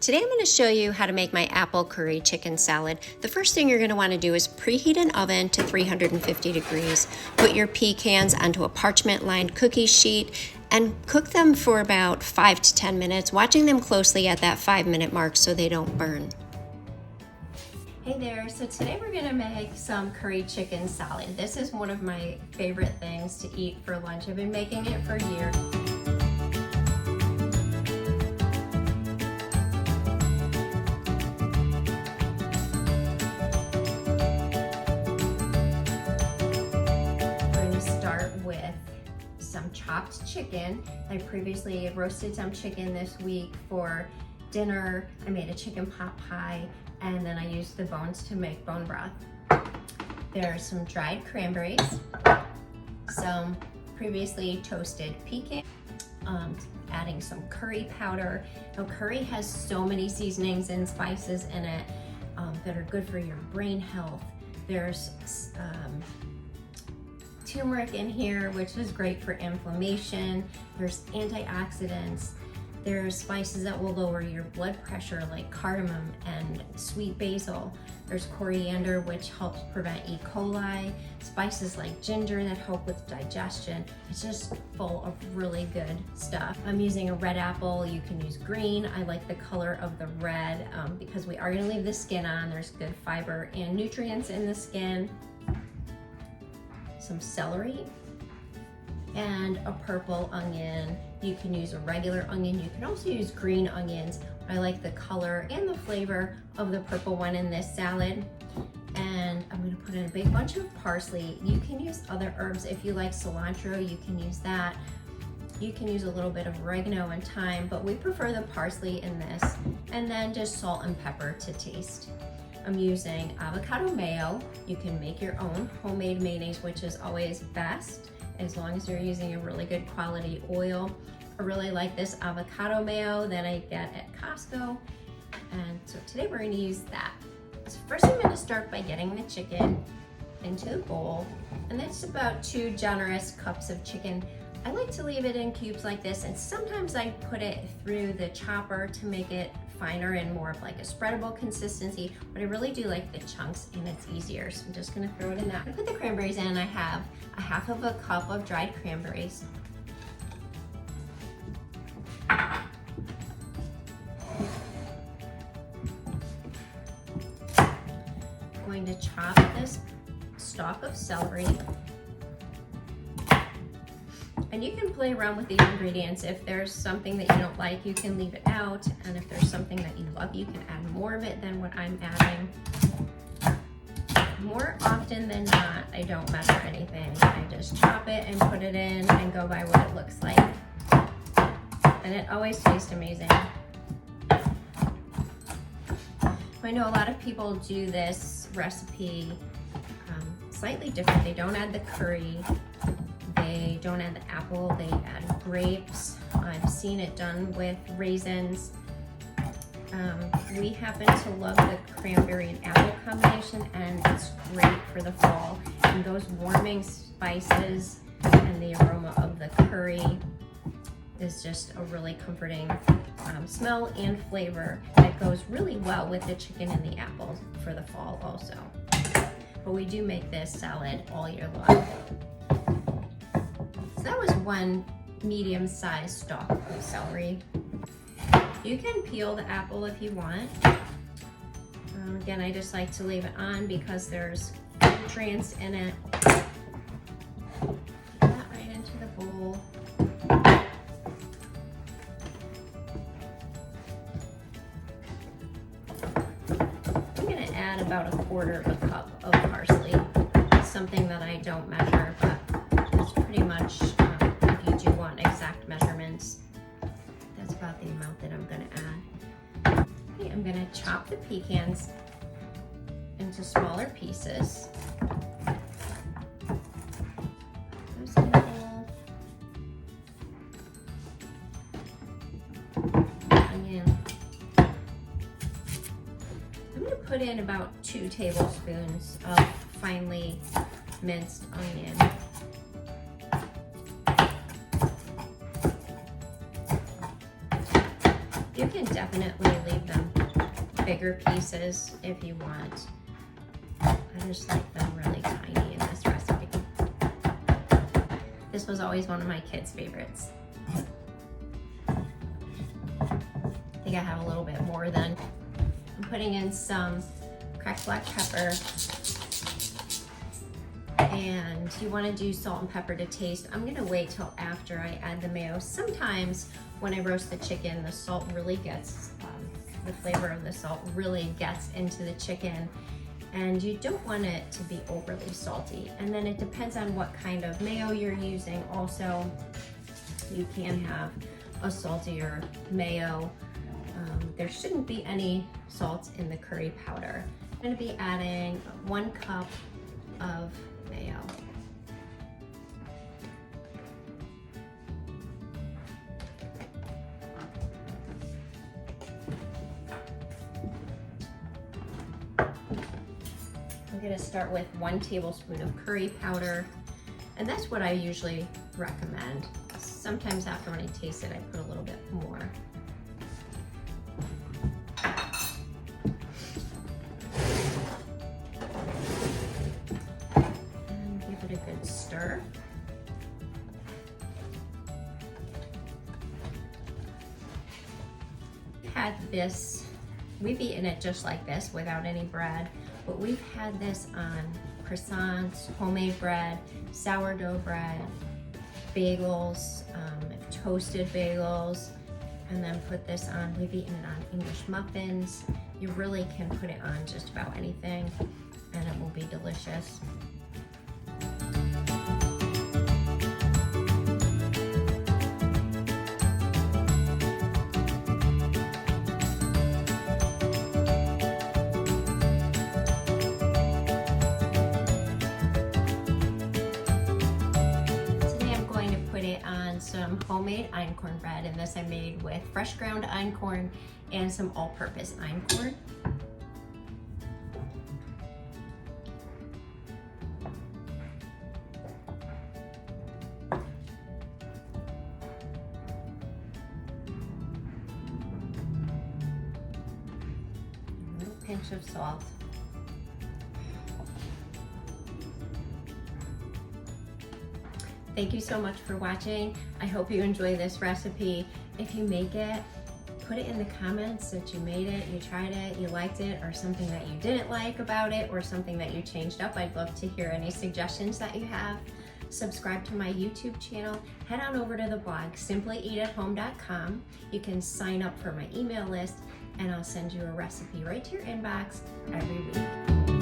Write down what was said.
Today I'm going to show you how to make my apple curry chicken salad. The first thing you're going to want to do is preheat an oven to 350 degrees. Put your pecans onto a parchment-lined cookie sheet and cook them for about 5 to 10 minutes, watching them closely at that 5-minute mark so they don't burn. Hey there, so today we're going to make some curry chicken salad. This is one of my favorite things to eat for lunch. I've been making it for a year. With some chopped chicken. I previously roasted some chicken this week for dinner. I made a chicken pot pie, and then I used the bones to make bone broth. There's some dried cranberries, some previously toasted pecan, adding some curry powder. Now, curry has so many seasonings and spices in it that are good for your brain health. There's turmeric in here, which is great for inflammation. There's antioxidants. There's spices that will lower your blood pressure, like cardamom and sweet basil. There's coriander, which helps prevent E. coli. Spices like ginger that help with digestion. It's just full of really good stuff. I'm using a red apple. You can use green. I like the color of the red because we are going to leave the skin on. There's good fiber and nutrients in the skin. Some celery and a purple onion. You can use a regular onion. You can also use green onions. I like the color and the flavor of the purple one in this salad. And I'm going to put in a big bunch of parsley. You can use other herbs. If you like cilantro, you can use that. You can use a little bit of oregano and thyme, but we prefer the parsley in this. And then just salt and pepper to taste. I'm using avocado mayo. You can make your own homemade mayonnaise, which is always best, as long as you're using a really good quality oil. I really like this avocado mayo that I get at Costco. And so today we're gonna use that. So first I'm gonna start by getting the chicken into the bowl. And that's about 2 generous cups of chicken. I like to leave it in cubes like this, and sometimes I put it through the chopper to make it finer and more of like a spreadable consistency, but I really do like the chunks and it's easier. So I'm just gonna throw it in that. I put the cranberries in. I have a half of a cup of dried cranberries. I'm going to chop this stalk of celery. And you can play around with the ingredients. If there's something that you don't like, you can leave it out. And if there's something that you love, you can add more of it than what I'm adding. More often than not, I don't measure anything. I just chop it and put it in and go by what it looks like. And it always tastes amazing. I know a lot of people do this recipe slightly different. They don't add the curry. They don't add the apple, they add grapes. I've seen it done with raisins. We happen to love the cranberry and apple combination, and it's great for the fall. And those warming spices and the aroma of the curry is just a really comforting smell and flavor that goes really well with the chicken and the apples for the fall also. But we do make this salad all year long. So that was 1 medium-sized stalk of celery. You can peel the apple if you want. Again, I just like to leave it on because there's nutrients in it. Put that right into the bowl. I'm gonna add about 1/4 cup of parsley. It's something that I don't measure, but it's pretty much, if you do want exact measurements, that's about the amount that I'm gonna add. Okay, I'm gonna chop the pecans into smaller pieces. Those in the bowl. Onion. I'm gonna put in about 2 tablespoons of finely minced onion. You can definitely leave them bigger pieces if you want. I just like them really tiny in this recipe. This was always one of my kids' favorites. I think I have a little bit more than. I'm putting in some cracked black pepper. And you want to do salt and pepper to taste. I'm gonna wait till after I add the mayo. Sometimes when I roast the chicken, the salt really gets, the flavor of the salt really gets into the chicken, and you don't want it to be overly salty. And then it depends on what kind of mayo you're using. Also, you can have a saltier mayo. There shouldn't be any salt in the curry powder. I'm gonna be adding 1 cup of mayo. I'm gonna start with 1 tablespoon of curry powder, and that's what I usually recommend. Sometimes after when I taste it, I put a little bit more. And give it a good stir. Had this, we've eaten it just like this without any bread, but we've had this on croissants, homemade bread, sourdough bread, bagels, toasted bagels, and then put this on, we've eaten it on English muffins. You really can put it on just about anything and it will be delicious. Some homemade einkorn bread, and this I made with fresh ground einkorn and some all-purpose einkorn. A little pinch of salt. Thank you so much for watching. I hope you enjoy this recipe. If you make it, put it in the comments that you made it, you tried it, you liked it, or something that you didn't like about it, or something that you changed up. I'd love to hear any suggestions that you have. Subscribe to my YouTube channel. Head on over to the blog, simplyeatathome.com. You can sign up for my email list, and I'll send you a recipe right to your inbox every week.